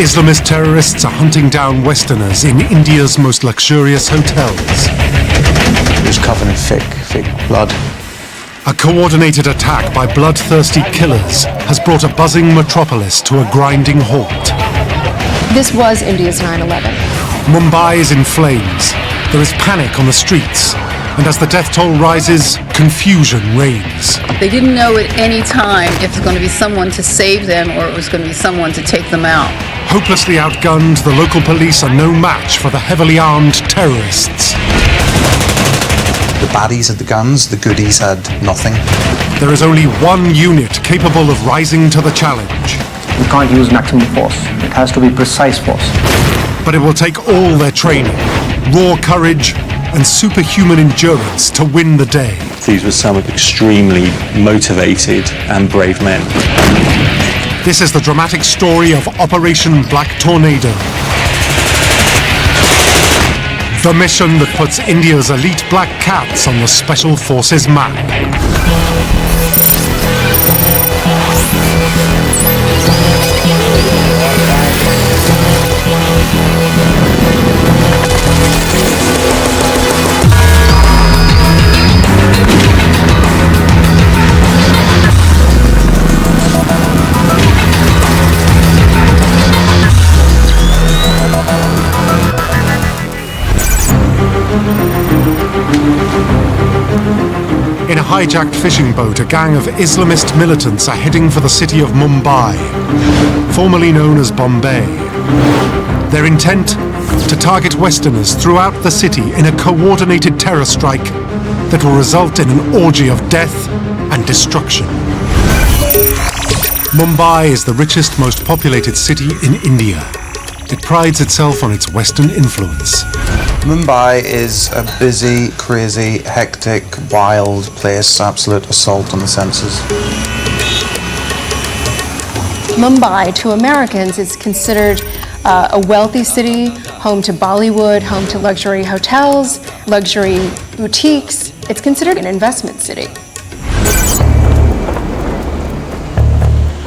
Islamist terrorists are hunting down Westerners in India's most luxurious hotels. It was covered in thick blood. A coordinated attack by bloodthirsty killers has brought a buzzing metropolis to a grinding halt. This was India's 9/11. Mumbai is in flames. There is panic on the streets. And as the death toll rises, confusion reigns. They didn't know at any time if it was going to be someone to save them or it was going to be someone to take them out. Hopelessly outgunned, the local police are no match for the heavily armed terrorists. The baddies had the guns, the goodies had nothing. There is only one unit capable of rising to the challenge. You can't use maximum force. It has to be precise force. But it will take all their training, raw courage, and superhuman endurance to win the day. These were some extremely motivated and brave men. This is the dramatic story of Operation Black Tornado. The mission that puts India's elite black cats on the Special Forces map. In a hijacked fishing boat, a gang of Islamist militants are heading for the city of Mumbai, formerly known as Bombay. Their intent? To target Westerners throughout the city in a coordinated terror strike that will result in an orgy of death and destruction. Mumbai is the richest, most populated city in India. It prides itself on its Western influence. Mumbai is a busy, crazy, hectic, wild place, absolute assault on the senses. Mumbai, to Americans, is considered a wealthy city, home to Bollywood, home to luxury hotels, luxury boutiques. It's considered an investment city.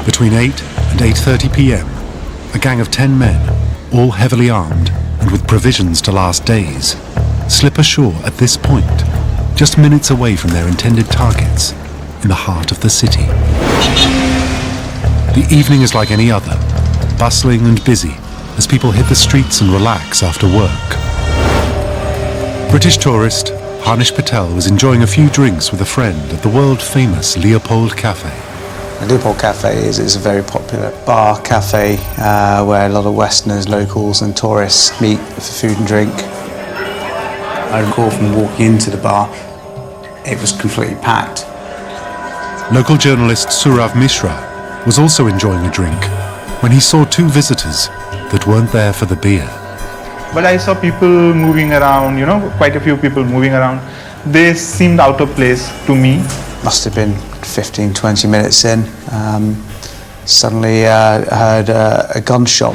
Between 8 and 8:30 p.m., a gang of 10 men, all heavily armed and with provisions to last days, slip ashore at this point, just minutes away from their intended targets, in the heart of the city. The evening is like any other, bustling and busy as people hit the streets and relax after work. British tourist Harnish Patel was enjoying a few drinks with a friend at the world-famous Leopold Cafe. The Leopold Cafe is a very popular bar cafe where a lot of Westerners, locals and tourists meet for food and drink. I recall from walking into the bar, it was completely packed. Local journalist Surav Mishra was also enjoying a drink when he saw two visitors that weren't there for the beer. But I saw people moving around, quite a few people moving around. They seemed out of place to me. Must have been 15, 20 minutes in. Suddenly I heard a gunshot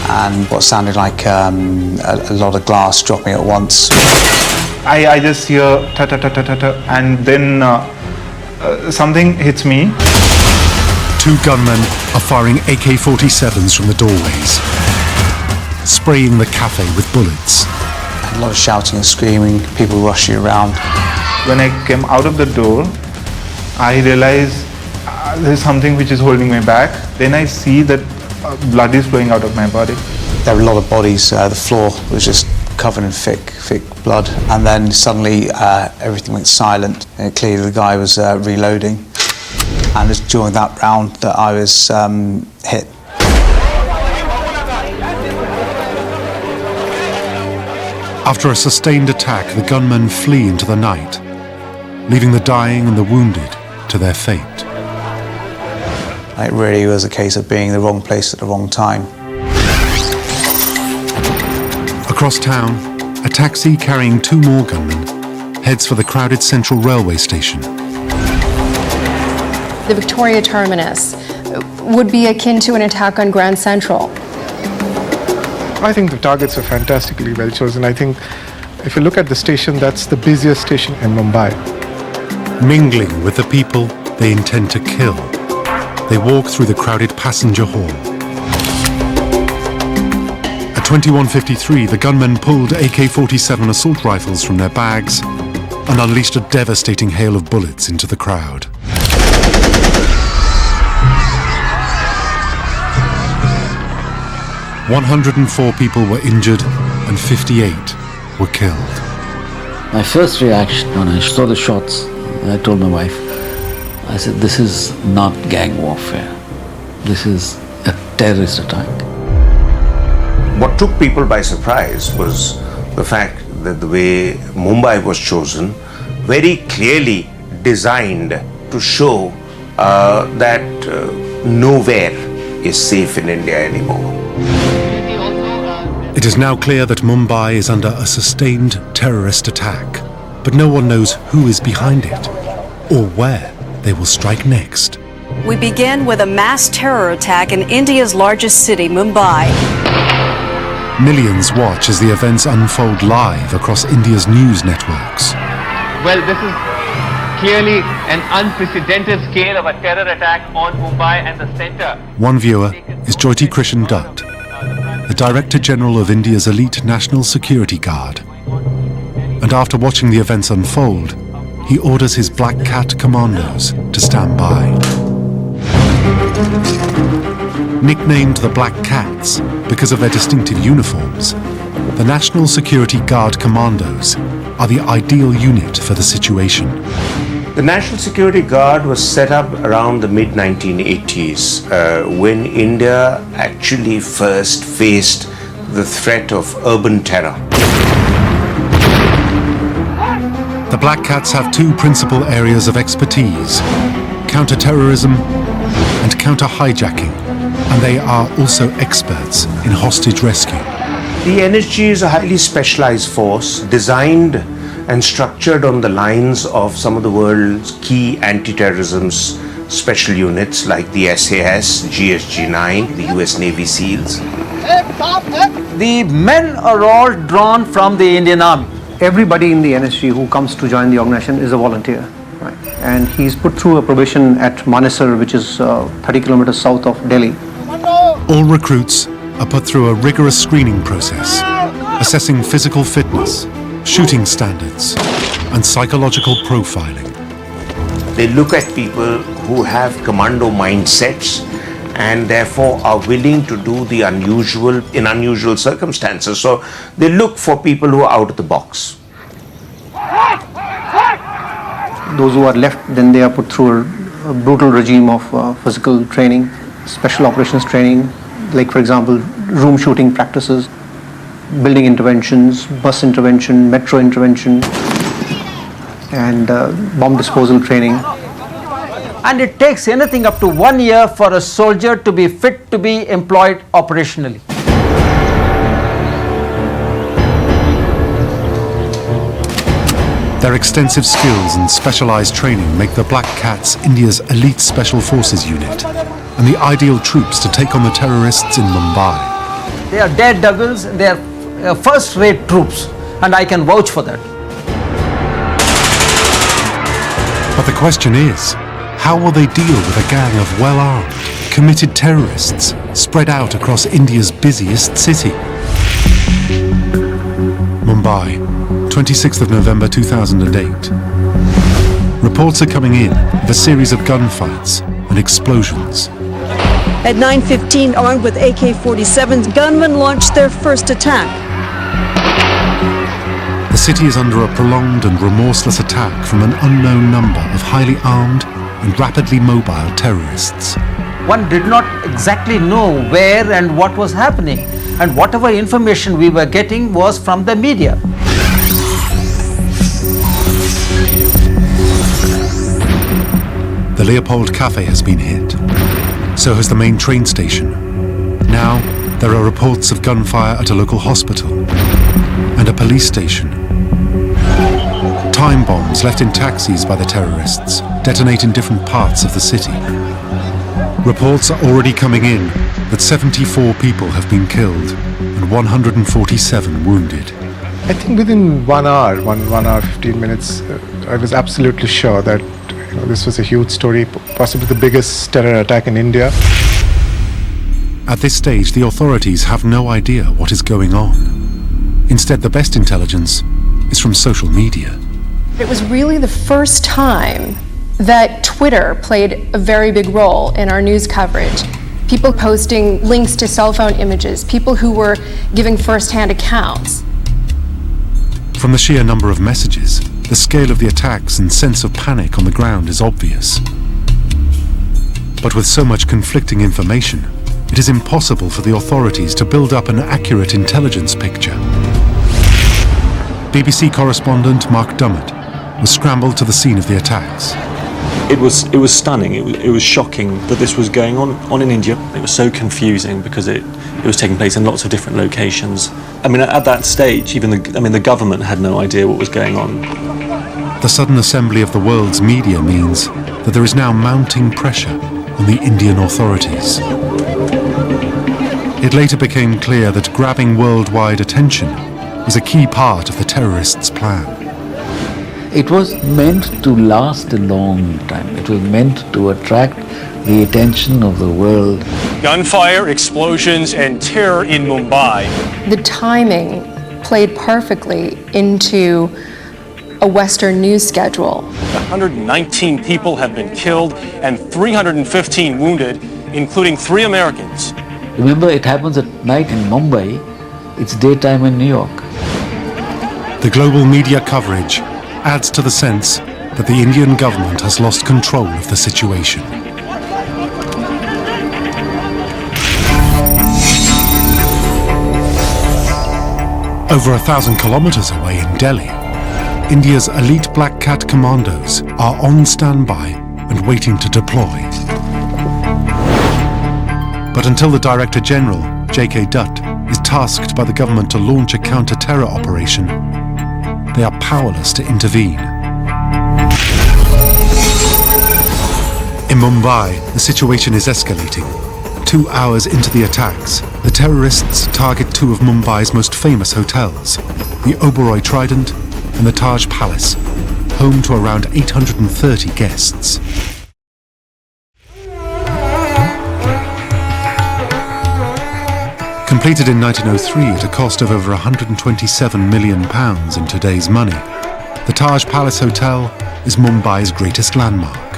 and what sounded like a lot of glass dropping at once. I just hear ta ta ta ta ta ta, and then something hits me. Two gunmen are firing AK-47s from the doorways, spraying the cafe with bullets. A lot of shouting and screaming, people rushing around. When I came out of the door, I realized there's something which is holding me back. Then I see that blood is flowing out of my body. There were a lot of bodies. The floor was just covered in thick blood. And then suddenly everything went silent. And clearly the guy was reloading. And it was during that round that I was hit. After a sustained attack, the gunmen flee into the night, leaving the dying and the wounded to their fate. It really was a case of being in the wrong place at the wrong time. Across town, a taxi carrying two more gunmen heads for the crowded Central Railway station. The Victoria Terminus would be akin to an attack on Grand Central. I think the targets are fantastically well chosen. I think if you look at the station, that's the busiest station in Mumbai. Mingling with the people they intend to kill, they walk through the crowded passenger hall. 21:53, the gunmen pulled AK-47 assault rifles from their bags and unleashed a devastating hail of bullets into the crowd. "104 people were injured and 58 were killed." My first reaction when I saw the shots, I told my wife, I said, this is not gang warfare. This is a terrorist attack. What took people by surprise was the fact that the way Mumbai was chosen, very clearly designed to show that nowhere is safe in India anymore. It is now clear that Mumbai is under a sustained terrorist attack, but no one knows who is behind it or where they will strike next. We begin with a mass terror attack in India's largest city, Mumbai. Millions watch as the events unfold live across India's news networks. Well, this is clearly an unprecedented scale of a terror attack on Mumbai, and the center. One viewer is Jyoti Krishan Dutt, the Director General of India's elite National Security Guard. And after watching the events unfold, he orders his Black Cat commandos to stand by. Nicknamed the Black Cats because of their distinctive uniforms, the National Security Guard commandos are the ideal unit for the situation. The National Security Guard was set up around the mid-1980s when India actually first faced the threat of urban terror. The Black Cats have two principal areas of expertise: counter-terrorism and counter-hijacking, and they are also experts in hostage rescue. The NSG is a highly specialized force designed and structured on the lines of some of the world's key anti-terrorism special units like the SAS, GSG-9, the US Navy SEALs. The men are all drawn from the Indian Army. Everybody in the NSG who comes to join the organization is a volunteer. Right? And he's put through a probation at Massacre, which is 30 kilometers south of Delhi. All recruits are put through a rigorous screening process, assessing physical fitness, shooting standards, and psychological profiling. They look at people who have commando mindsets and therefore are willing to do the unusual in unusual circumstances. So they look for people who are out of the box. Those who are left, then they are put through a brutal regime of physical training, special operations training, like for example, room shooting practices, building interventions, bus intervention, metro intervention, and bomb disposal training. And it takes anything up to 1 year for a soldier to be fit to be employed operationally. Their extensive skills and specialized training make the Black Cats India's elite special forces unit and the ideal troops to take on the terrorists in Mumbai. They are daredevils, they are first-rate troops, and I can vouch for that. But the question is, how will they deal with a gang of well-armed, committed terrorists spread out across India's busiest city? Mumbai, 26th of November 2008. Reports are coming in of a series of gunfights and explosions. At 9:15, armed with AK-47s, gunmen launched their first attack. The city is under a prolonged and remorseless attack from an unknown number of highly armed and rapidly mobile terrorists. One did not exactly know where and what was happening, and whatever information we were getting was from the media. The Leopold cafe has been hit. So has the main train station. Now there are reports of gunfire at a local hospital and a police station. Time bombs left in taxis by the terrorists detonate in different parts of the city. Reports are already coming in that 74 people have been killed and 147 wounded. I think within 1 hour, 1 hour, 15 minutes, I was absolutely sure that this was a huge story, possibly the biggest terror attack in India. At this stage, the authorities have no idea what is going on. Instead, the best intelligence is from social media. It was really the first time that Twitter played a very big role in our news coverage. People posting links to cell phone images, people who were giving first-hand accounts. From the sheer number of messages, the scale of the attacks and sense of panic on the ground is obvious. But with so much conflicting information, it is impossible for the authorities to build up an accurate intelligence picture. BBC correspondent Mark Dummett was scrambled to the scene of the attacks. It was stunning. It was shocking that this was going on in India. It was so confusing because it was taking place in lots of different locations. I mean, at that stage, even the government had no idea what was going on. The sudden assembly of the world's media means that there is now mounting pressure on the Indian authorities. It later became clear that grabbing worldwide attention was a key part of the terrorists' plan. It was meant to last a long time. It was meant to attract the attention of the world. Gunfire, explosions, and terror in Mumbai. The timing played perfectly into a Western news schedule. 119 people have been killed and 315 wounded, including 3 Americans. Remember, it happens at night in Mumbai. It's daytime in New York. The global media coverage adds to the sense that the Indian government has lost control of the situation. Over 1,000 kilometers away in Delhi, India's elite Black Cat commandos are on standby and waiting to deploy. But until the Director General, J.K. Dutt, is tasked by the government to launch a counter-terror operation, they are powerless to intervene. In Mumbai, the situation is escalating. 2 hours into the attacks, the terrorists target 2 of Mumbai's most famous hotels, the Oberoi Trident and the Taj Palace, home to around 830 guests. Completed in 1903 at a cost of over £127 million in today's money, the Taj Palace Hotel is Mumbai's greatest landmark.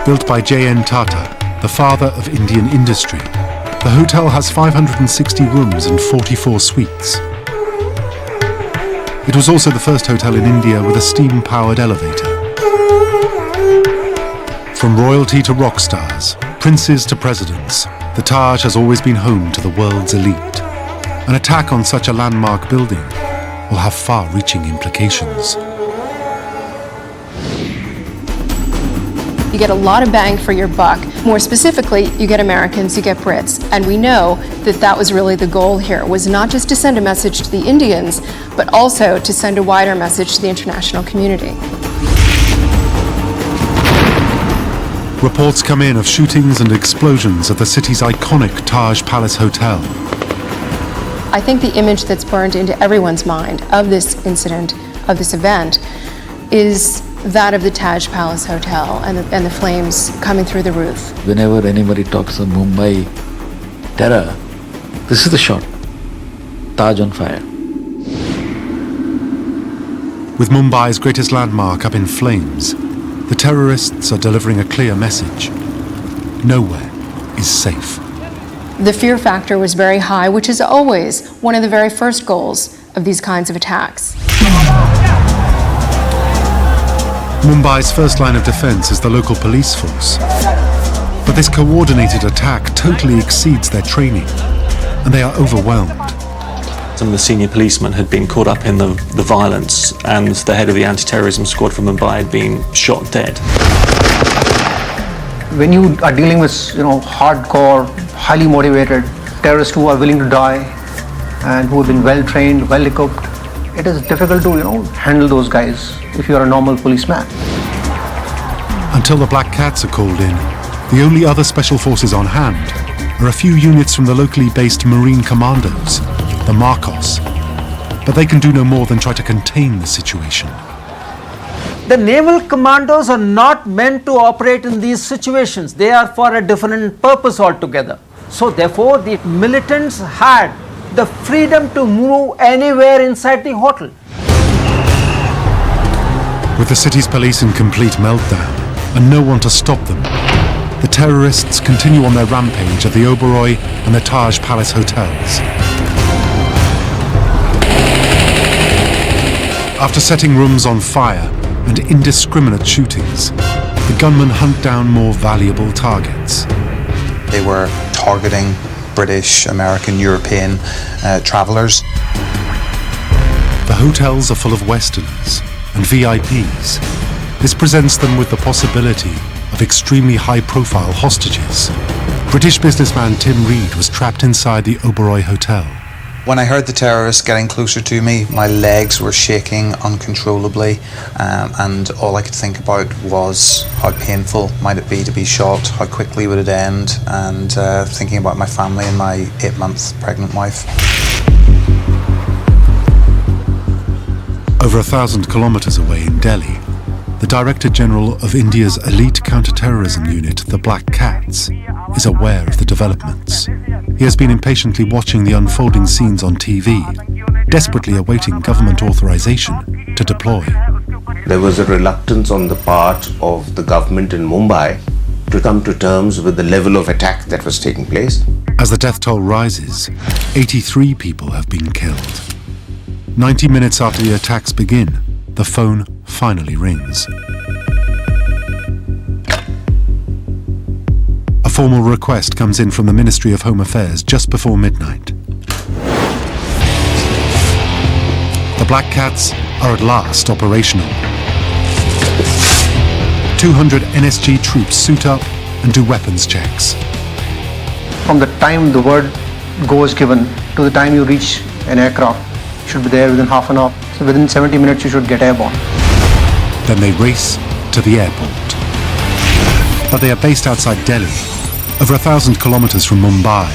Built by J.N. Tata, the father of Indian industry, the hotel has 560 rooms and 44 suites. It was also the first hotel in India with a steam-powered elevator. From royalty to rock stars, princes to presidents, the Taj has always been home to the world's elite. An attack on such a landmark building will have far-reaching implications. You get a lot of bang for your buck. More specifically, you get Americans, you get Brits. And we know that that was really the goal here, was not just to send a message to the Indians, but also to send a wider message to the international community. Reports come in of shootings and explosions at the city's iconic Taj Palace Hotel. I think the image that's burned into everyone's mind of this incident, of this event, is that of the Taj Palace Hotel and the flames coming through the roof. Whenever anybody talks of Mumbai terror, this is the shot. Taj on fire. With Mumbai's greatest landmark up in flames, the terrorists are delivering a clear message. Nowhere is safe. The fear factor was very high, which is always one of the very first goals of these kinds of attacks. Mumbai's first line of defense is the local police force. But this coordinated attack totally exceeds their training, and they are overwhelmed. Some of the senior policemen had been caught up in the violence, and the head of the anti-terrorism squad from Mumbai had been shot dead. When you are dealing with, hardcore, highly motivated terrorists who are willing to die and who have been well trained, well equipped, it is difficult to, handle those guys if you are a normal policeman. Until the Black Cats are called in, the only other special forces on hand are a few units from the locally based Marine Commandos, the Marcos. But they can do no more than try to contain the situation. The naval commandos are not meant to operate in these situations. They are for a different purpose altogether. So therefore, the militants had the freedom to move anywhere inside the hotel. With the city's police in complete meltdown and no one to stop them, the terrorists continue on their rampage at the Oberoi and the Taj Palace hotels. After setting rooms on fire and indiscriminate shootings, the gunmen hunt down more valuable targets. They were targeting British, American, European travellers. The hotels are full of Westerners and VIPs. This presents them with the possibility of extremely high-profile hostages. British businessman Tim Reed was trapped inside the Oberoi Hotel. When I heard the terrorists getting closer to me, my legs were shaking uncontrollably, and all I could think about was how painful might it be to be shot, how quickly would it end, and thinking about my family and my 8-month pregnant wife. Over 1,000 kilometers away in Delhi, the Director General of India's elite counter-terrorism unit, the Black Cats, is aware of the developments. He has been impatiently watching the unfolding scenes on TV, desperately awaiting government authorization to deploy. There was a reluctance on the part of the government in Mumbai to come to terms with the level of attack that was taking place. As the death toll rises, 83 people have been killed. 90 minutes after the attacks begin, the phone finally rings. A formal request comes in from the Ministry of Home Affairs just before midnight. The Black Cats are at last operational. 200 NSG troops suit up and do weapons checks. From the time the word go is given to the time you reach an aircraft, you should be there within half an hour. So within 70 minutes you should get airborne. Then they race to the airport. But they are based outside Delhi, over 1,000 kilometers from Mumbai.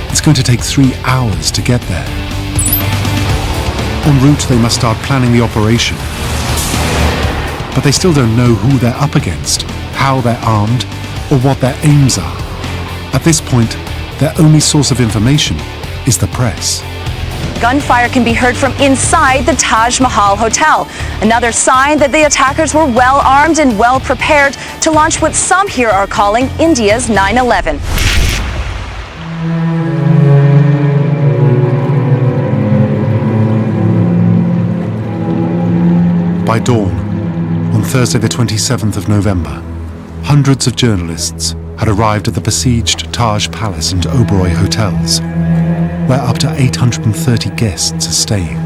It's going to take 3 hours to get there. En route, they must start planning the operation. But they still don't know who they're up against, how they're armed, or what their aims are. At this point, their only source of information is the press. Gunfire can be heard from inside the Taj Mahal Hotel, another sign that the attackers were well armed and well prepared to launch what some here are calling India's 9/11. By dawn, on Thursday the 27th of November, hundreds of journalists had arrived at the besieged Taj Palace and Oberoi hotels, where up to 830 guests are staying.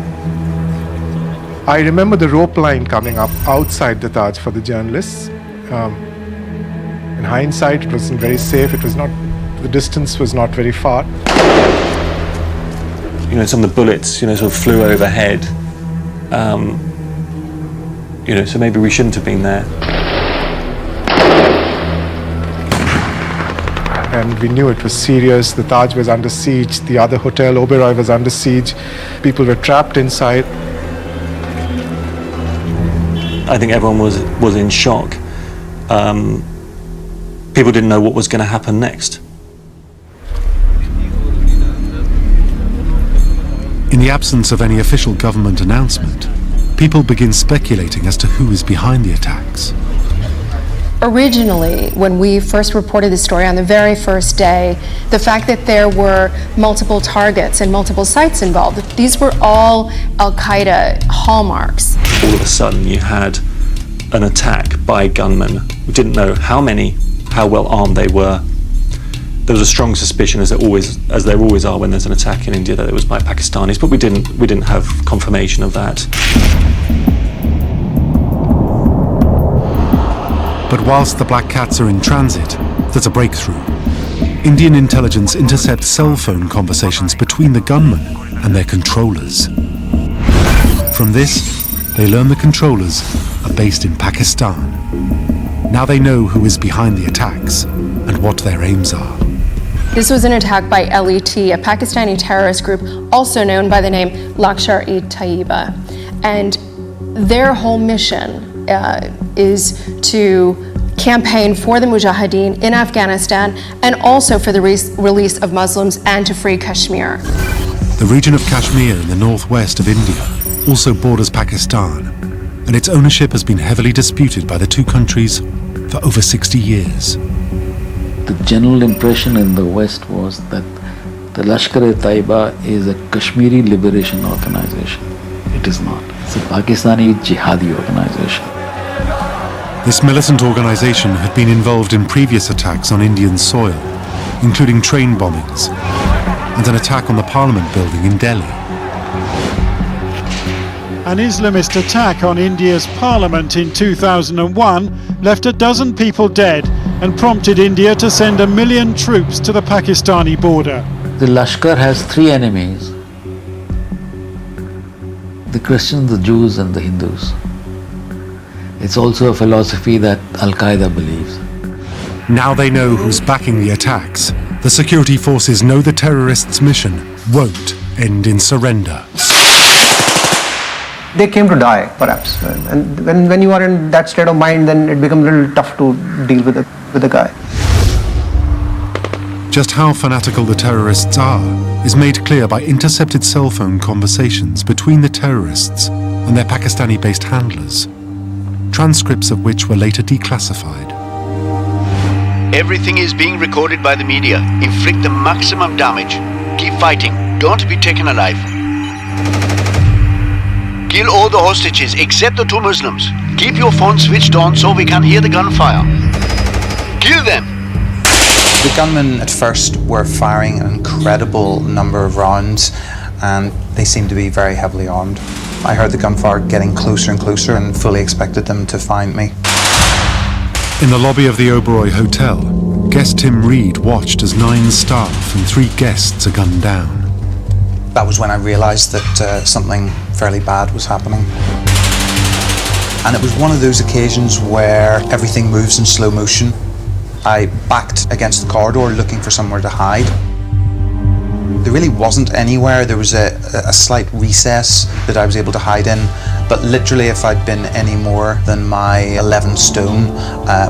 I remember the rope line coming up outside the Taj for the journalists. In hindsight, it wasn't very safe. The distance was not very far. You know, some of the bullets, sort of flew overhead. So maybe we shouldn't have been there. And we knew it was serious. The Taj was under siege. The other hotel, Oberoi, was under siege. People were trapped inside. I think everyone was in shock. People didn't know what was going to happen next. In the absence of any official government announcement, people begin speculating as to who is behind the attacks. Originally, when we first reported the story on the very first day, the fact that there were multiple targets and multiple sites involved, these were all Al-Qaeda hallmarks. All of a sudden you had an attack by gunmen. We didn't know how many, how well armed they were. There was a strong suspicion, as there always are when there's an attack in India, that it was by Pakistanis, but we didn't have confirmation of that. But whilst the Black Cats are in transit, there's a breakthrough. Indian intelligence intercepts cell phone conversations between the gunmen and their controllers. From this, they learn the controllers are based in Pakistan. Now they know who is behind the attacks and what their aims are. This was an attack by LET, a Pakistani terrorist group also known by the name Lashkar-e-Taiba. And Their whole mission is to campaign for the Mujahideen in Afghanistan and also for the release of Muslims and to free Kashmir. The region of Kashmir in the northwest of India also borders Pakistan, and its ownership has been heavily disputed by the two countries for over 60 years. The general impression in the West was that the Lashkar-e-Taiba is a Kashmiri liberation organization. It is not. It's a Pakistani jihadi organization. This militant organization had been involved in previous attacks on Indian soil, including train bombings and an attack on the Parliament building in Delhi. An Islamist attack on India's parliament in 2001 left a dozen people dead and prompted India to send 1 million troops to the Pakistani border. The Lashkar has three enemies: the Christians, the Jews and the Hindus. It's also a philosophy that Al-Qaeda believes. Now they know who's backing the attacks. The security forces know the terrorists' mission won't end in surrender. They came to die, perhaps. And when you are in that state of mind, then it becomes a little tough to deal with the guy. Just how fanatical the terrorists are is made clear by intercepted cell phone conversations between the terrorists and their Pakistani-based handlers, transcripts of which were later declassified. Everything is being recorded by the media. Inflict the maximum damage. Keep fighting. Don't be taken alive. Kill all the hostages except the 2 Muslims. Keep your phone switched on so we can hear the gunfire. Kill them! The gunmen at first were firing an incredible number of rounds, and they seemed to be very heavily armed. I heard the gunfire getting closer and closer and fully expected them to find me. In the lobby of the Oberoi Hotel, guest Tim Reed watched as 9 staff and 3 guests are gunned down. That was when I realised that something fairly bad was happening. And it was one of those occasions where everything moves in slow motion. I backed against the corridor looking for somewhere to hide. There really wasn't anywhere. There was a slight recess that I was able to hide in, but literally if I'd been any more than my 11 stone,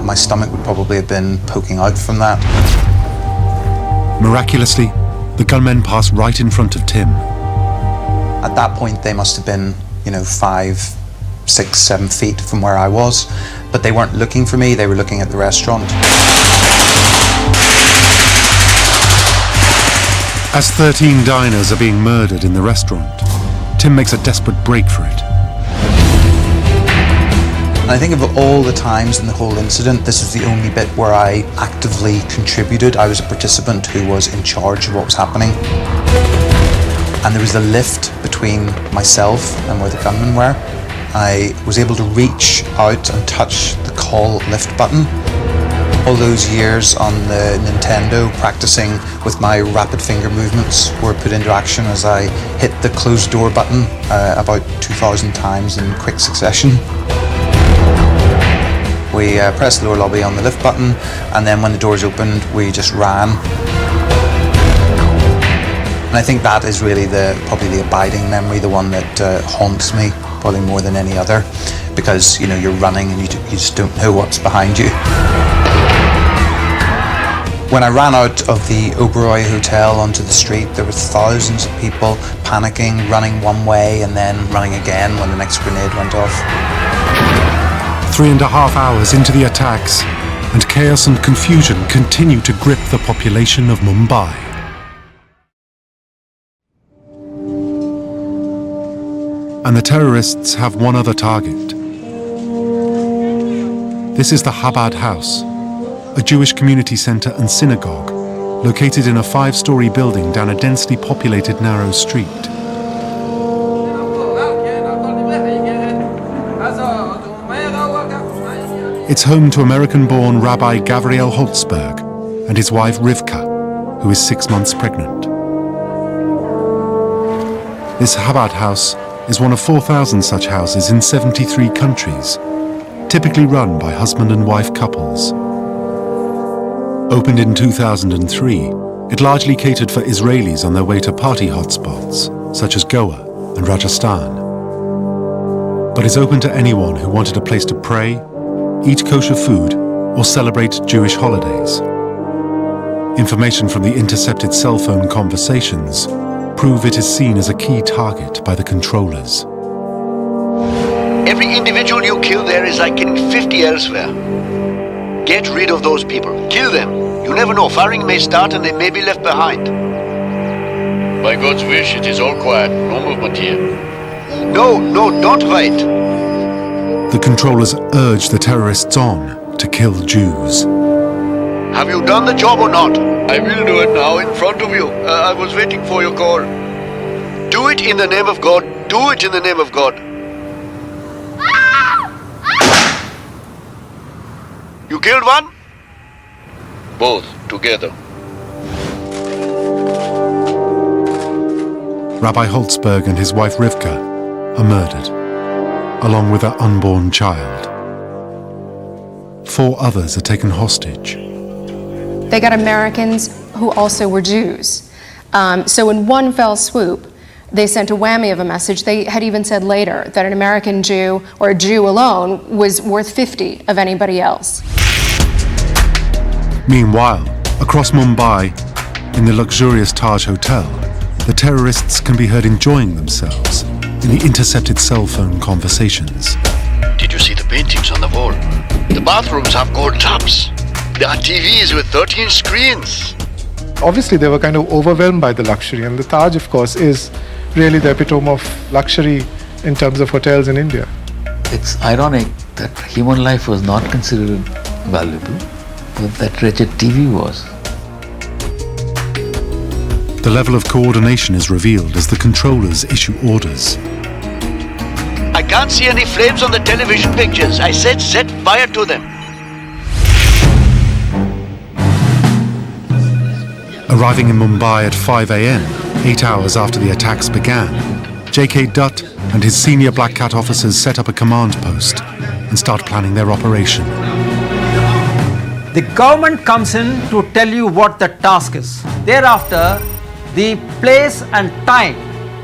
my stomach would probably have been poking out from that. Miraculously, the gunmen passed right in front of Tim. At that point, they must have been, 5, 6, 7 feet from where I was, but they weren't looking for me, they were looking at the restaurant. As 13 diners are being murdered in the restaurant, Tim makes a desperate break for it. And I think of all the times in the whole incident, this was the only bit where I actively contributed. I was a participant who was in charge of what was happening. And there was a lift between myself and where the gunmen were. I was able to reach out and touch the call lift button. All those years on the Nintendo practicing with my rapid finger movements were put into action as I hit the closed door button about 2,000 times in quick succession. We pressed the lower lobby on the lift button, and then when the doors opened, we just ran. And I think that is really probably the abiding memory, the one that haunts me probably more than any other, because you're running and you just don't know what's behind you. When I ran out of the Oberoi Hotel onto the street, there were thousands of people panicking, running one way and then running again when the next grenade went off. 3.5 hours into the attacks, and chaos and confusion continue to grip the population of Mumbai. And the terrorists have one other target. This is the Chabad House, a Jewish community centre and synagogue, located in a 5-story building down a densely populated narrow street. It's home to American-born Rabbi Gavriel Holtzberg and his wife Rivka, who is 6 months pregnant. This Chabad house is one of 4,000 such houses in 73 countries, typically run by husband and wife couples. Opened in 2003, it largely catered for Israelis on their way to party hotspots, such as Goa and Rajasthan. but is open to anyone who wanted a place to pray, eat kosher food, or celebrate Jewish holidays. Information from the intercepted cell phone conversations prove it is seen as a key target by the controllers. Every individual you kill there is like killing 50 elsewhere. Get rid of those people. Kill them. You never know. Firing may start and they may be left behind. By God's wish, it is all quiet. No movement here. No, don't fight. The controllers urge the terrorists on to kill Jews. Have you done the job or not? I will do it now in front of you. I was waiting for your call. Do it in the name of God. Do it in the name of God. You killed one? Both together. Rabbi Holtzberg and his wife Rivka are murdered, along with their unborn child. 4 others are taken hostage. They got Americans who also were Jews. So in one fell swoop, they sent a whammy of a message. They had even said later that an American Jew, or a Jew alone, was worth 50 of anybody else. Meanwhile, across Mumbai, in the luxurious Taj Hotel, the terrorists can be heard enjoying themselves in the intercepted cell phone conversations. Did you see the paintings on the wall? The bathrooms have gold taps. There are TVs with 13 screens. Obviously, they were kind of overwhelmed by the luxury, and the Taj, of course, is really the epitome of luxury in terms of hotels in India. It's ironic that human life was not considered valuable, but that wretched TV was. The level of coordination is revealed as the controllers issue orders. I can't see any flames on the television pictures. I said set fire to them. Arriving in Mumbai at 5 a.m., 8 hours after the attacks began, J.K. Dutt and his senior Black Cat officers set up a command post and start planning their operation. The government comes in to tell you what the task is. Thereafter, the place and time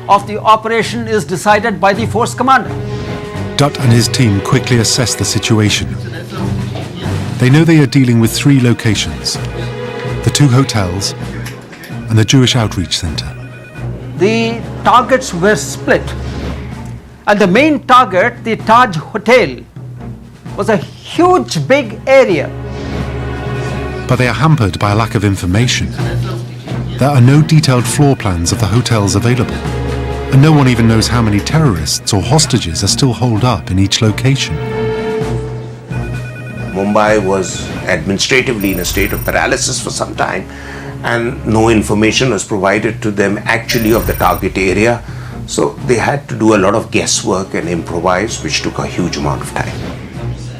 of the operation is decided by the force commander. Dutt and his team quickly assess the situation. They know they are dealing with 3 locations: the 2 hotels and the Jewish Outreach Center. The targets were split, and the main target, the Taj Hotel, was a huge big area. But they are hampered by a lack of information. There are no detailed floor plans of the hotels available, and no one even knows how many terrorists or hostages are still holed up in each location. Mumbai was administratively in a state of paralysis for some time, and no information was provided to them actually of the target area. So they had to do a lot of guesswork and improvise, which took a huge amount of time.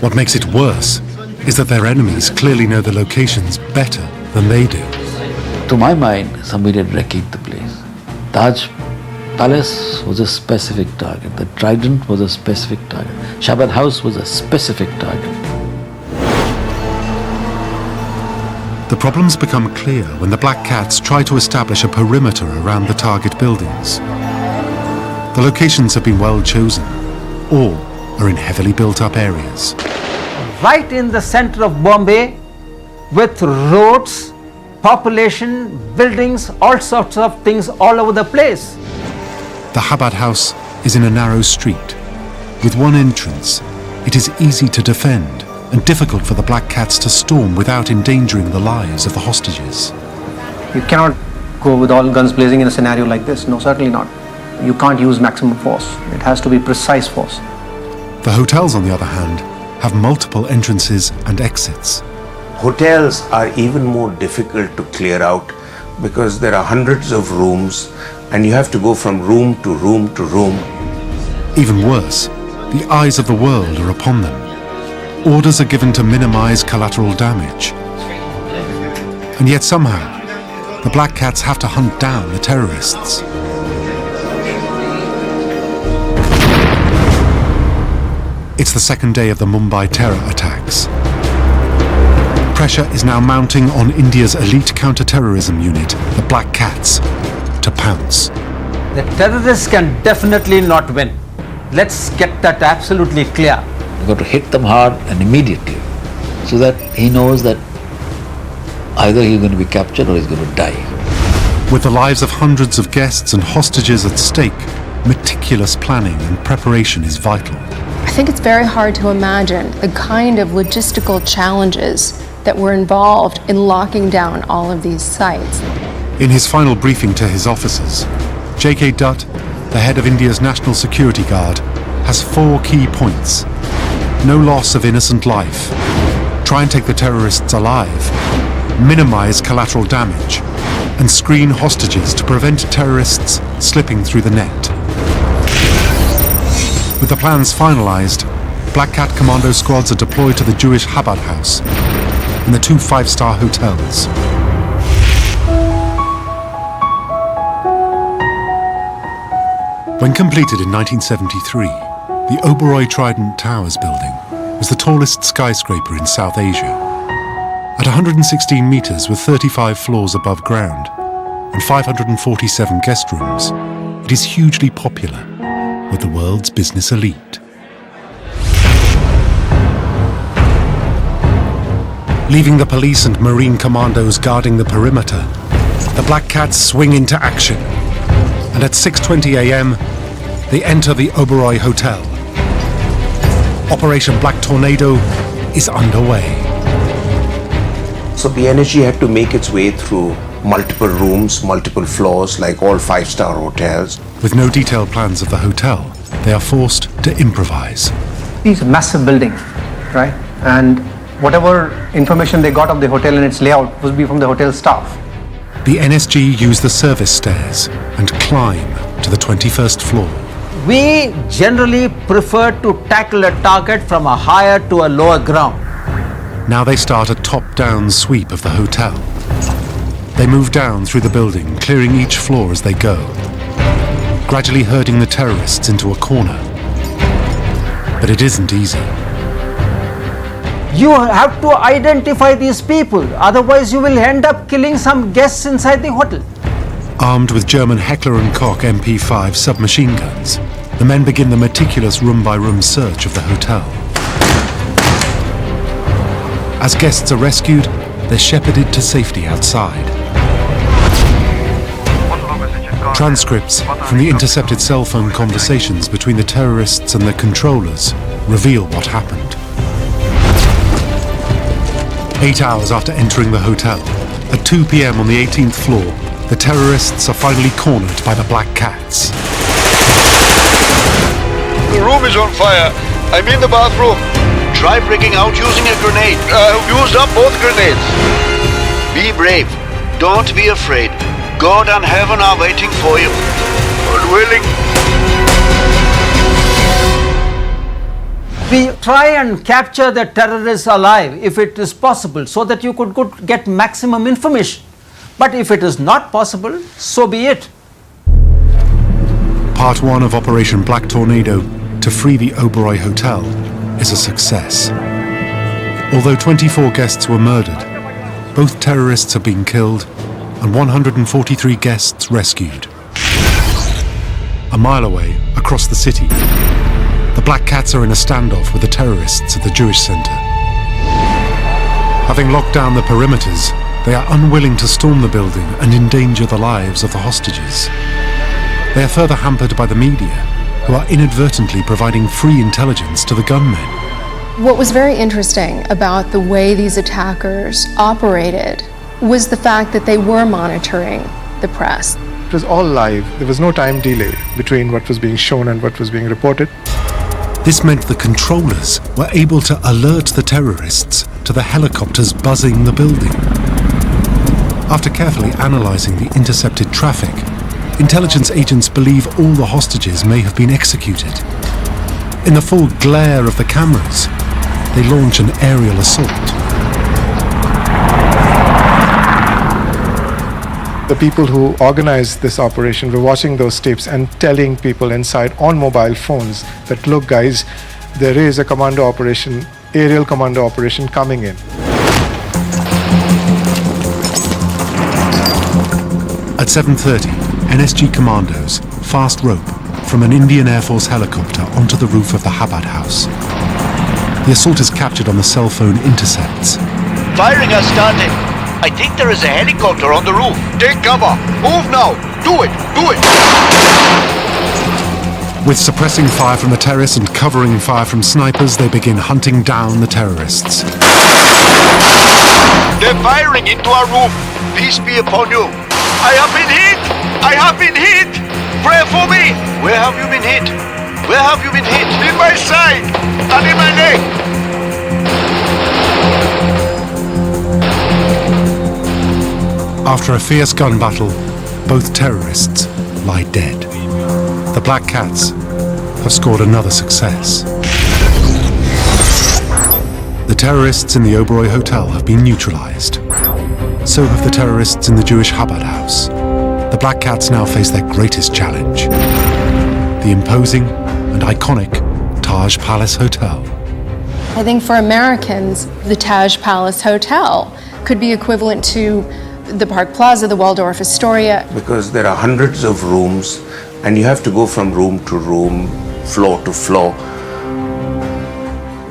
What makes it worse is that their enemies clearly know the locations better than they do. To my mind, somebody had wrecked the place. Taj Palace was a specific target. The Trident was a specific target. Chabad House was a specific target. The problems become clear when the Black Cats try to establish a perimeter around the target buildings. The locations have been well chosen. All are in heavily built-up areas. Right in the center of Bombay, with roads, population, buildings, all sorts of things all over the place. The Chabad house is in a narrow street. With one entrance, it is easy to defend and difficult for the Black Cats to storm without endangering the lives of the hostages. You cannot go with all guns blazing in a scenario like this. No, certainly not. You can't use maximum force. It has to be precise force. The hotels, on the other hand, have multiple entrances and exits. Hotels are even more difficult to clear out because there are hundreds of rooms and you have to go from room to room to room. Even worse, the eyes of the world are upon them. Orders are given to minimize collateral damage. And yet somehow, the Black Cats have to hunt down the terrorists. It's the second day of the Mumbai terror attacks. Pressure is now mounting on India's elite counter-terrorism unit, the Black Cats, to pounce. The terrorists can definitely not win. Let's get that absolutely clear. You've got to hit them hard and immediately, so that he knows that either he's going to be captured or he's going to die. With the lives of hundreds of guests and hostages at stake, meticulous planning and preparation is vital. I think it's very hard to imagine the kind of logistical challenges that were involved in locking down all of these sites. In his final briefing to his officers, J.K. Dutt, the head of India's National Security Guard, has 4 key points. No loss of innocent life. Try and take the terrorists alive. Minimize collateral damage. And screen hostages to prevent terrorists slipping through the net. With the plans finalized, Black Cat commando squads are deployed to the Jewish Chabad house and the 2 5-star hotels. When completed in 1973, the Oberoi Trident Towers building was the tallest skyscraper in South Asia. At 116 meters with 35 floors above ground and 547 guest rooms, it is hugely popular with the world's business elite. Leaving the police and marine commandos guarding the perimeter, the Black Cats swing into action. And at 6:20 a.m., they enter the Oberoi Hotel. Operation Black Tornado is underway. So the energy had to make its way through multiple rooms, multiple floors, like all 5-star hotels. With no detailed plans of the hotel, they are forced to improvise. It's a massive building, right? And whatever information they got of the hotel and its layout would be from the hotel staff. The NSG use the service stairs and climb to the 21st floor. We generally prefer to tackle a target from a higher to a lower ground. Now they start a top-down sweep of the hotel. They move down through the building, clearing each floor as they go, gradually herding the terrorists into a corner. But it isn't easy. You have to identify these people, otherwise you will end up killing some guests inside the hotel. Armed with German Heckler & Koch MP5 submachine guns, the men begin the meticulous room-by-room search of the hotel. As guests are rescued, they're shepherded to safety outside. Transcripts from the intercepted cell phone conversations between the terrorists and their controllers reveal what happened. 8 hours after entering the hotel, at 2 p.m. on the 18th floor, the terrorists are finally cornered by the Black Cats. The room is on fire. I'm in the bathroom. Try breaking out using a grenade. I've used up both grenades. Be brave. Don't be afraid. God and heaven are waiting for you. God willing. We try and capture the terrorists alive if it is possible, so that you could get maximum information. But if it is not possible, so be it. Part 1 of Operation Black Tornado to free the Oberoi Hotel is a success. Although 24 guests were murdered, both terrorists have been killed and 143 guests rescued. A mile away, across the city, the Black Cats are in a standoff with the terrorists at the Jewish Center. Having locked down the perimeters, they are unwilling to storm the building and endanger the lives of the hostages. They are further hampered by the media, who are inadvertently providing free intelligence to the gunmen. What was very interesting about the way these attackers operated was the fact that they were monitoring the press. It was all live. There was no time delay between what was being shown and what was being reported. This meant the controllers were able to alert the terrorists to the helicopters buzzing the building. After carefully analyzing the intercepted traffic, intelligence agents believe all the hostages may have been executed. In the full glare of the cameras, they launch an aerial assault. The people who organized this operation were watching those tapes and telling people inside on mobile phones that, look guys, there is a commando operation, aerial commando operation coming in. At 7:30, NSG commandos fast rope from an Indian Air Force helicopter onto the roof of the Chabad house. The assault is captured on the cell phone intercepts. Firing has started. I think there is a helicopter on the roof. Take cover. Move now. Do it. Do it. With suppressing fire from the terrace and covering fire from snipers, they begin hunting down the terrorists. They're firing into our roof. Peace be upon you. I have been hit. I have been hit. Pray for me. Where have you been hit? Where have you been hit? In my side and in my leg. After a fierce gun battle, both terrorists lie dead. The Black Cats have scored another success. The terrorists in the Oberoi Hotel have been neutralized. So have the terrorists in the Jewish Chabad house. The Black Cats now face their greatest challenge: the imposing and iconic Taj Palace Hotel. I think for Americans, the Taj Palace Hotel could be equivalent to the Park Plaza, the Waldorf Astoria. Because there are hundreds of rooms and you have to go from room to room, floor to floor.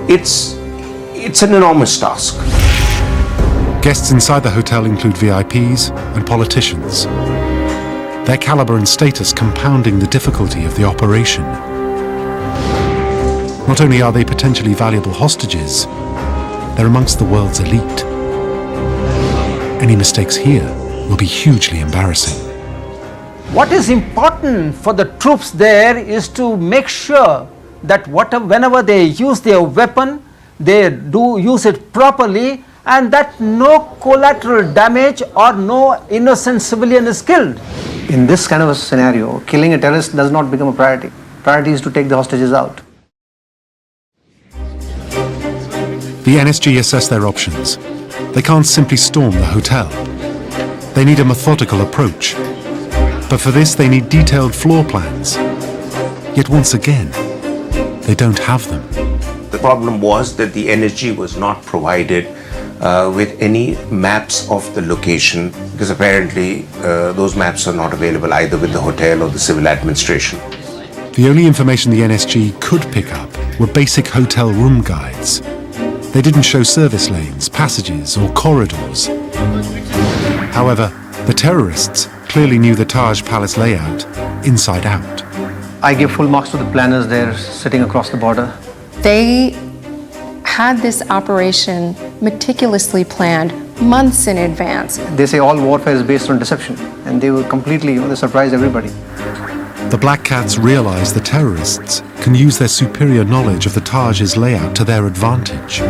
It's an enormous task. Guests inside the hotel include VIPs and politicians. Their caliber and status compounding the difficulty of the operation. Not only are they potentially valuable hostages, they're amongst the world's elite. Any mistakes here will be hugely embarrassing. What is important for the troops there is to make sure that whenever they use their weapon, they do use it properly, and that no collateral damage or no innocent civilian is killed. In this kind of a scenario, killing a terrorist does not become a priority. Priority is to take the hostages out. The NSG assess their options. They can't simply storm the hotel. They need a methodical approach. But for this, they need detailed floor plans. Yet once again, they don't have them. The problem was that the NSG was not provided with any maps of the location, because apparently those maps are not available either with the hotel or the civil administration. The only information the NSG could pick up were basic hotel room guides. They didn't show service lanes, passages, or corridors. However, the terrorists clearly knew the Taj Palace layout inside out. I give full marks to the planners there sitting across the border. They had this operation meticulously planned months in advance. They say all warfare is based on deception, and they were completely, they surprised everybody. The Black Cats realize the terrorists can use their superior knowledge of the Taj's layout to their advantage.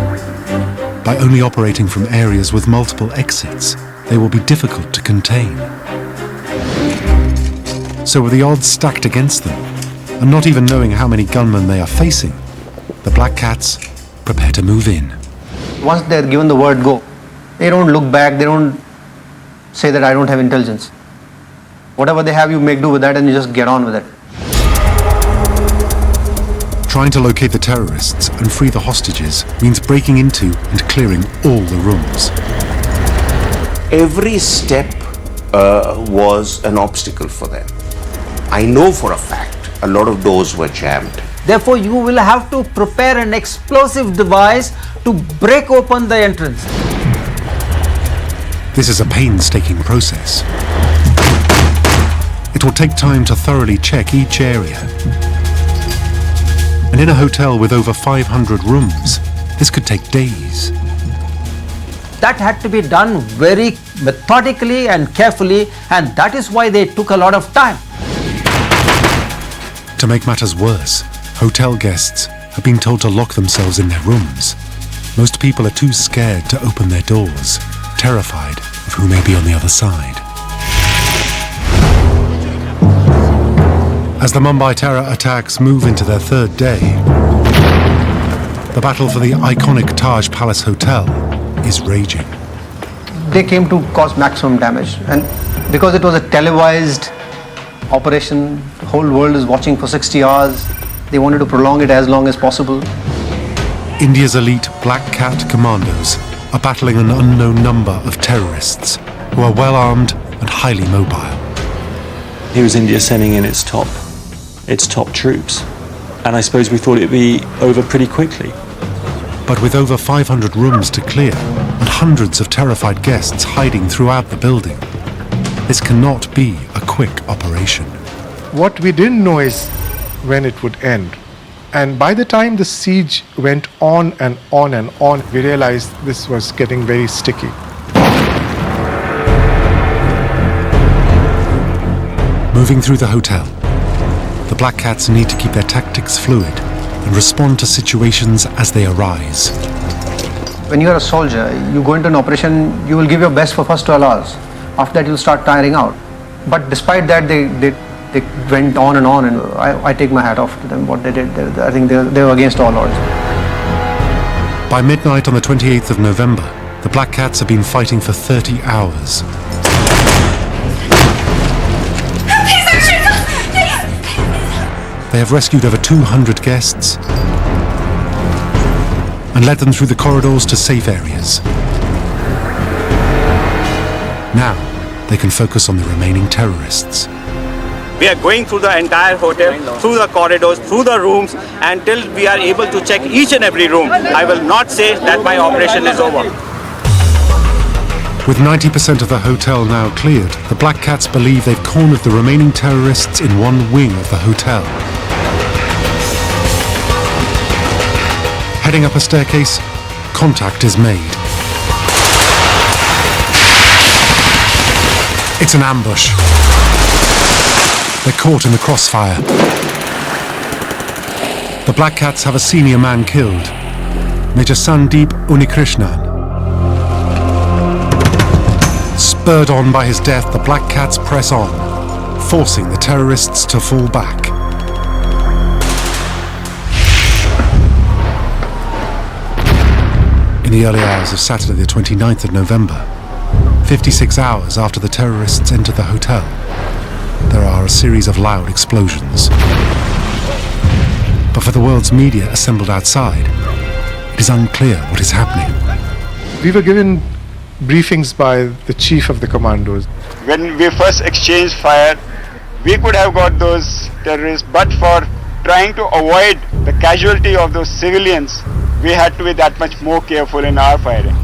By only operating from areas with multiple exits, they will be difficult to contain. So with the odds stacked against them, and not even knowing how many gunmen they are facing, the Black Cats prepare to move in. Once they're given the word go, they don't look back, they don't say that I don't have intelligence. Whatever they have, you make do with that and you just get on with it. Trying to locate the terrorists and free the hostages means breaking into and clearing all the rooms. Every step was an obstacle for them. I know for a fact a lot of doors were jammed. Therefore, you will have to prepare an explosive device to break open the entrance. This is a painstaking process. It will take time to thoroughly check each area. And in a hotel with over 500 rooms, this could take days. That had to be done very methodically and carefully, and that is why they took a lot of time. To make matters worse, hotel guests have been told to lock themselves in their rooms. Most people are too scared to open their doors, terrified of who may be on the other side. As the Mumbai terror attacks move into their third day, the battle for the iconic Taj Palace Hotel is raging. They came to cause maximum damage, and because it was a televised operation, the whole world is watching for 60 hours, they wanted to prolong it as long as possible. India's elite Black Cat commandos are battling an unknown number of terrorists who are well armed and highly mobile. Here is India sending in its top its top troops. And I suppose we thought it'd be over pretty quickly. But with over 500 rooms to clear and hundreds of terrified guests hiding throughout the building, this cannot be a quick operation. What we didn't know is when it would end. And by the time the siege went on and on and on, we realized this was getting very sticky. Moving through the hotel, the Black Cats need to keep their tactics fluid and respond to situations as they arise. When you're a soldier, you go into an operation, you will give your best for first 12 hours. After that, you'll start tiring out. But despite that, they went on, and I take my hat off to them. What they did, I think they were against all odds. By midnight on the 28th of November, the Black Cats have been fighting for 30 hours. They have rescued over 200 guests and led them through the corridors to safe areas. Now, they can focus on the remaining terrorists. We are going through the entire hotel, through the corridors, through the rooms, until we are able to check each and every room. I will not say that my operation is over. With 90% of the hotel now cleared, the Black Cats believe they've cornered the remaining terrorists in one wing of the hotel. Heading up a staircase, contact is made. It's an ambush. They're caught in the crossfire. The Black Cats have a senior man killed, Major Sandeep Unikrishnan. Spurred on by his death, the Black Cats press on, forcing the terrorists to fall back. In the early hours of Saturday the 29th of November, 56 hours after the terrorists enter the hotel, there are a series of loud explosions. But for the world's media assembled outside, it is unclear what is happening. We were given briefings by the chief of the commandos. When we first exchanged fire, we could have got those terrorists, but for trying to avoid the casualty of those civilians, we had to be that much more careful in our firing.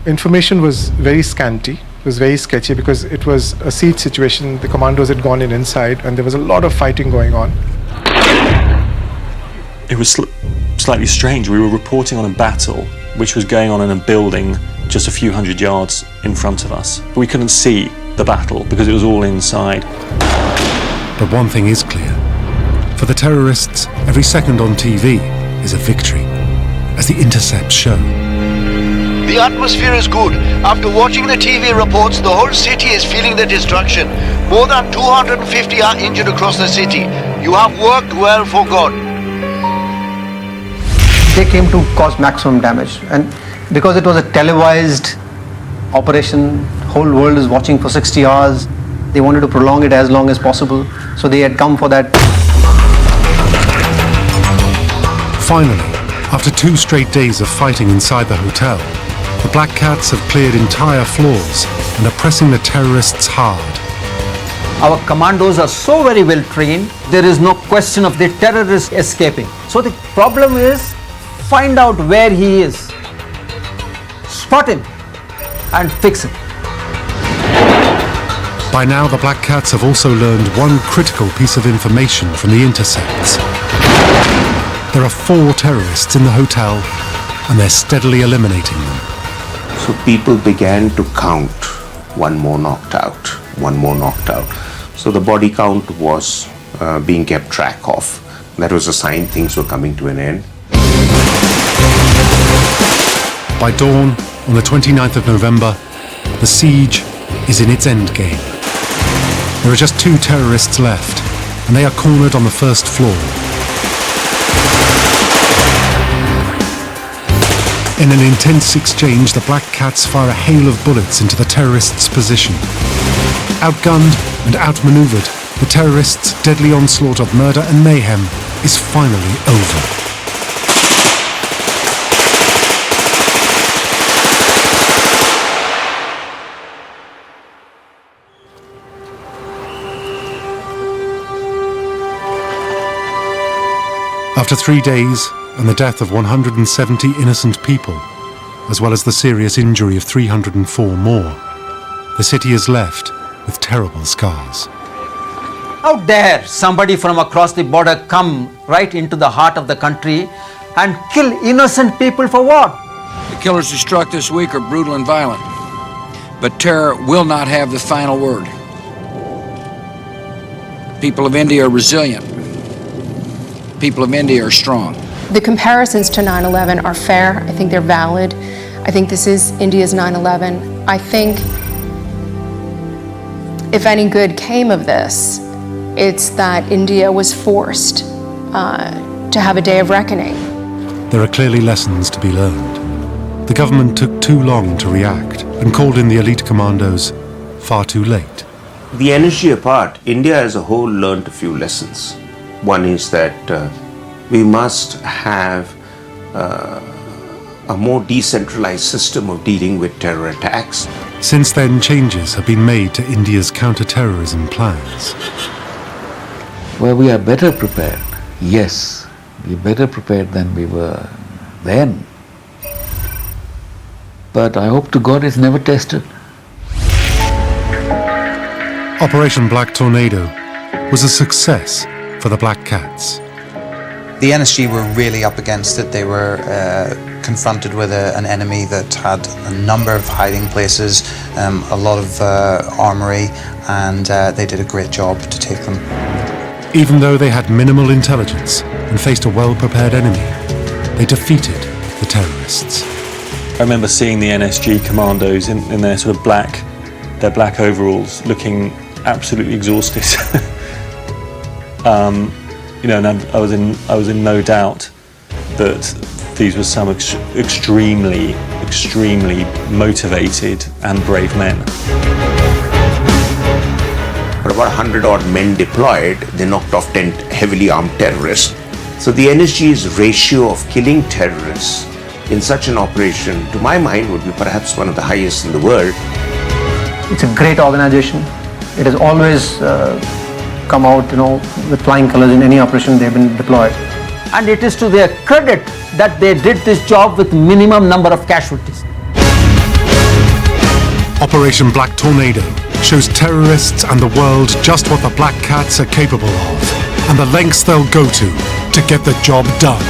Information was very scanty. It was very sketchy because it was a siege situation. The commandos had gone in inside and there was a lot of fighting going on. It was slightly strange. We were reporting on a battle which was going on in a building just a few hundred yards in front of us. We couldn't see the battle because it was all inside. But one thing is clear. For the terrorists, every second on TV is a victory, as the intercepts show. The atmosphere is good. After watching the TV reports, the whole city is feeling the destruction. More than 250 are injured across the city. You have worked well for God. They came to cause maximum damage, and because it was a televised operation, whole world is watching for 60 hours. They wanted to prolong it as long as possible, so they had come for that. Finally, after 2 straight days of fighting inside the hotel, the Black Cats have cleared entire floors and are pressing the terrorists hard. Our commandos are so very well trained, there is no question of the terrorist escaping. So the problem is, find out where he is, spot him and fix him. By now, the Black Cats have also learned one critical piece of information from the intercepts. There are 4 terrorists in the hotel, and they're steadily eliminating them. So people began to count, one more knocked out, one more knocked out. So the body count was being kept track of. That was a sign things were coming to an end. By dawn, on the 29th of November, the siege is in its endgame. There are just 2 terrorists left, and they are cornered on the first floor. In an intense exchange, the Black Cats fire a hail of bullets into the terrorists' position. Outgunned and outmaneuvered, the terrorists' deadly onslaught of murder and mayhem is finally over. After 3 days and the death of 170 innocent people, as well as the serious injury of 304 more, the city is left with terrible scars. How dare somebody from across the border come right into the heart of the country and kill innocent people for what? The killers who struck this week are brutal and violent, but terror will not have the final word. People of India are resilient. People of India are strong. The comparisons to 9/11 are fair. I think they're valid. I think this is India's 9/11. I think if any good came of this, it's that India was forced to have a day of reckoning. There are clearly lessons to be learned. The government took too long to react and called in the elite commandos far too late. The energy apart, India as a whole learned a few lessons. One is that we must have a more decentralized system of dealing with terror attacks. Since then, changes have been made to India's counter-terrorism plans. Well, we are better prepared. Yes, we are better prepared than we were then. But I hope to God it's never tested. Operation Black Tornado was a success for the Black Cats. The NSG were really up against it. They were confronted with an enemy that had a number of hiding places, a lot of armory, and they did a great job to take them. Even though they had minimal intelligence and faced a well-prepared enemy, they defeated the terrorists. I remember seeing the NSG commandos in their sort of their black overalls, looking absolutely exhausted. And I was in no doubt that these were some extremely motivated and brave men. But about 100 odd men deployed, they knocked off 10 heavily armed terrorists. So the NSG's ratio of killing terrorists in such an operation, to my mind, would be perhaps one of the highest in the world. It's a great organization. It has always come out, with flying colors in any operation they've been deployed. And it is to their credit that they did this job with minimum number of casualties. Operation Black Tornado shows terrorists and the world just what the Black Cats are capable of and the lengths they'll go to get the job done.